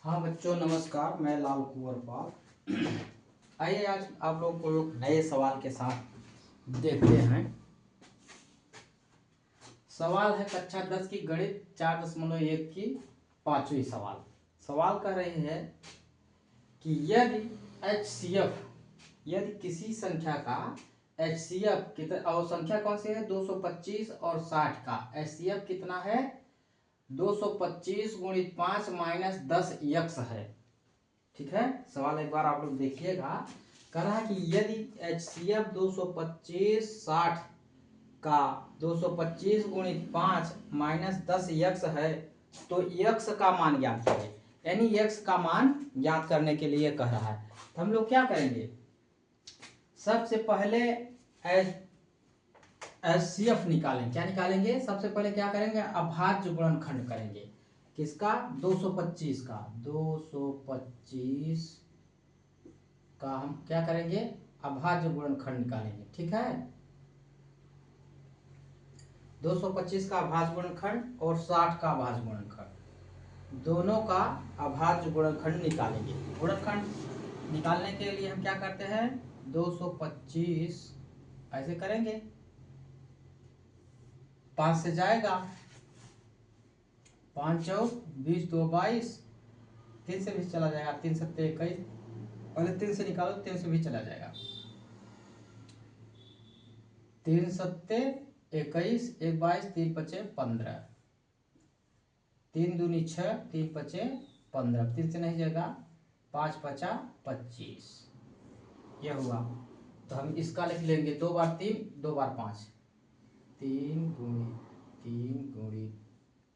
हाँ बच्चों नमस्कार, मैं लाल कुंवर पाल। आइए आज आप लोग को एक नए सवाल के साथ देखते हैं। सवाल है कक्षा 10 की गणित 4.1 की 5वीं सवाल। सवाल कह रहे हैं कि यदि HCF, यदि किसी संख्या का HCF कितना, और संख्या कौन सी है 225 और 60 का HCF कितना है 225 गुणित 5 माइनस 10x है। ठीक है, सवाल एक बार आप लोग देखिएगा। कह रहा है कि यदि HCF 225 60 का 225 गुणित 5 माइनस 10x है तो x का मान ज्ञात करें। यानी x का मान ज्ञात करने के लिए कह रहा है। तो हम लोग क्या करेंगे, सबसे पहले HCF निकालेंगे। क्या निकालेंगे, सबसे पहले क्या करेंगे, अभाज्य गुणनखंड करेंगे। किसका 225 का 225 का हम क्या करेंगे, अभाज्य गुणनखंड निकालेंगे। ठीक है, 225 का अभाज्य गुणनखंड और 60 का अभाज्य गुणनखंड, दोनों का अभाज्य गुणनखंड निकालेंगे। गुणनखंड निकालने के लिए हम क्या करते हैं, 225 ऐसे करेंगे, 5 से जाएगा, 5 और 20 2 22, 3 से भी चला जाएगा, 3 7 21, पहले 3 से निकालो, 3 से भी चला जाएगा, 3 7 21, 1 22, 3 5 15, 3 दूनी 6, 3 5 15, 3 से नहीं जाएगा, 5 5 25, यह हुआ। तो हम इसका लिख लेंगे 2 बार 3 2 बार 5, 3 गुणित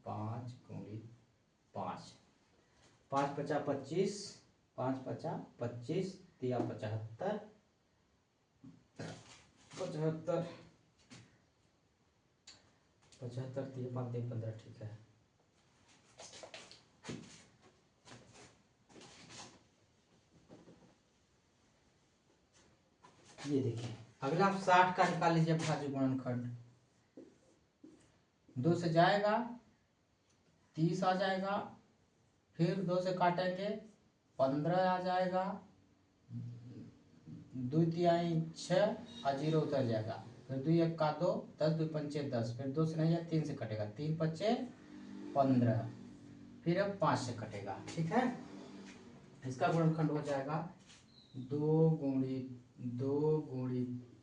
5 गुणित 5, 5 5 25, 5 5 25, 3 75, 75 75, 3 5 3 15। ठीक है, ये देखिए। अगला आप 60 का निकाल लीजिए अभाज्य गुणनखंड। 2 से जाएगा, 30 आ जाएगा, फिर 2 से काटेंगे, 15 आ जाएगा, 2 तिहाई 6 और 0 उतर जाएगा, फिर 2 1 का 2, 10 2 पंचे 10, फिर 2 से नहीं जाए, 3 से कटेगा, 3 5 15, फिर अब 5 से कटेगा। ठीक है, इसका गुणनखंड हो जाएगा 2 गुणित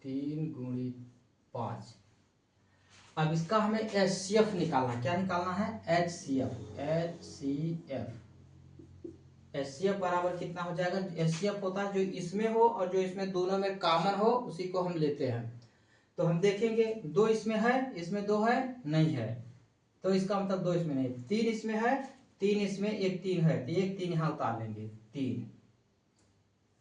3 गुणित 5। अब इसका हमें HCF निकालना है। क्या निकालना है, HCF बराबर कितना हो जाएगा। HCF होता है जो इसमें हो और जो इसमें दोनों में कॉमन हो, उसी को हम लेते हैं। तो हम देखेंगे 2 इसमें है, इसमें 2 है नहीं है, तो इसका मतलब 2 इसमें नहीं, 3 इसमें है, 3 इसमें, एक 3 है तो एक 3 यहाँ उतार लेंगे, 3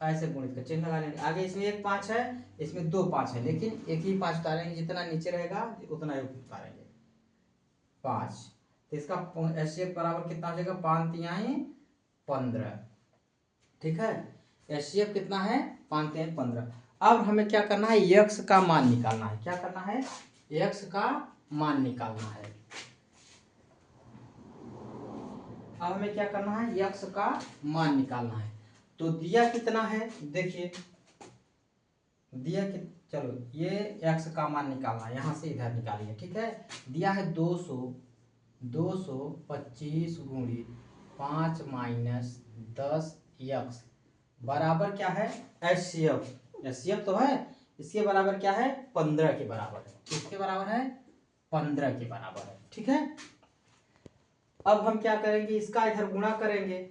ऐसे गुणित का चिन्ह लगा लेंगे। आगे इसमें एक 5 है, इसमें 2 5 है, लेकिन एक ही 5 उतारेंगे, जितना नीचे रहेगा उतना ही उतारेंगे, 5। तो इसका HCF बराबर कितना हो जाएगा, 5 तिहाई 15। ठीक है, HCF कितना है, 5 तिहाई 15। अब हमें क्या करना है, x का मान निकालना है। क्या करना है, x का मान निकालना है। अब हमें क्या करना है, x का मान निकालना है। तो दिया कितना है, देखिए दिया कि, चलो ये x का मान निकालना है, यहां से इधर निकालिए। ठीक है, दिया है 225 गुणित 5 माइनस 10x बराबर क्या है, HCF तो है, इसके बराबर क्या है, 15 के बराबर है। किसके बराबर है, 15 के बराबर है। ठीक है, अब हम क्या करेंगे, इसका इधर गुणा करेंगे।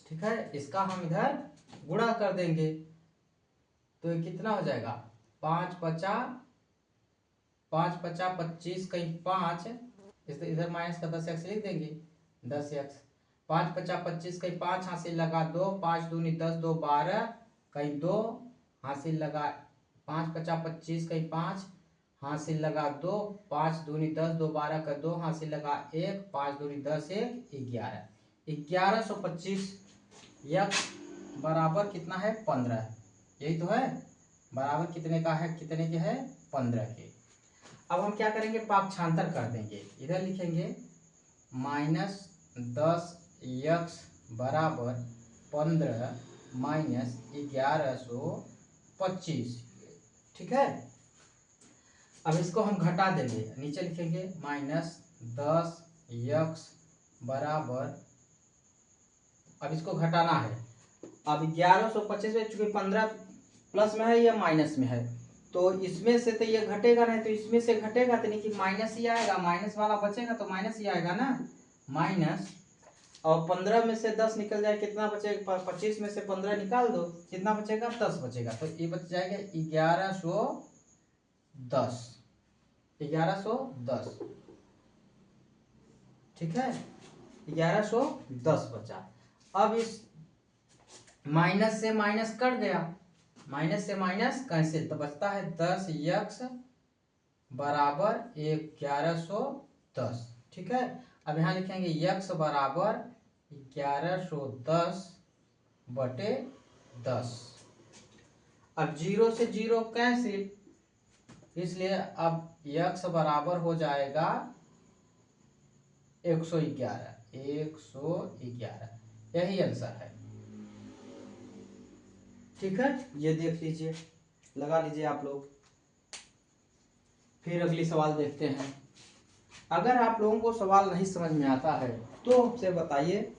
ठीक है, इसका हम इधर गुणा कर देंगे, तो ये कितना हो जाएगा, 5 5 25, कहीं 5, इधर माइनस का 10x लिख देंगे, 10x, 5 5 25, कहीं 5 हासिल लगा 2, 5 दूनी 10 2 12, कहीं 2 हासिल लगा, 5 5 25, कहीं 5 हासिल लगा 2, 5 दूनी 10 2 12 का 2 हासिल लगा 1, 5 दूनी 10 1 11, 1125 x बराबर कितना है, 15। यही तो है, बराबर कितने का है, कितने के है, 15 के। अब हम क्या करेंगे, पाक्षांतर कर देंगे, इधर लिखेंगे -10 यक्स बराबर 15 माइनस 1125। ठीक है, अब इसको हम घटा देंगे, नीचे लिखेंगे -10 यक्स बराबर, अब इसको घटाना है। अब 1125 में चूंकि 15 प्लस में है या माइनस में है, तो इसमें से तो ये घटेगा नहीं, तो इसमें से घटेगा तो नहीं कि माइनस ही आएगा, माइनस वाला बचेगा तो माइनस ही आएगा ना, माइनस। और 15 में से 10 निकल जाए कितना बचेगा, 25 में से 15 निकाल दो, कितना बचेगा, 10 बचेगा, तो ये बच जाएगा 1110, 1110। ठीक है, 1110 बचा। अब इस माइनस से माइनस कट गया, माइनस से माइनस कैंसिल, तो बचता है 10 यक्स बराबर 1110। ठीक है, अब यहाँ लिखेंगे यक्स बराबर 1110 बटे 10। अब 0 से 0 कैंसिल, इसलिए अब यक्स बराबर हो जाएगा 111, 111, यही आंसर है। ठीक है, ये देख लीजिए, लगा लीजिए आप लोग। फिर अगली सवाल देखते हैं। अगर आप लोगों को सवाल नहीं समझ में आता है तो हमसे बताइए,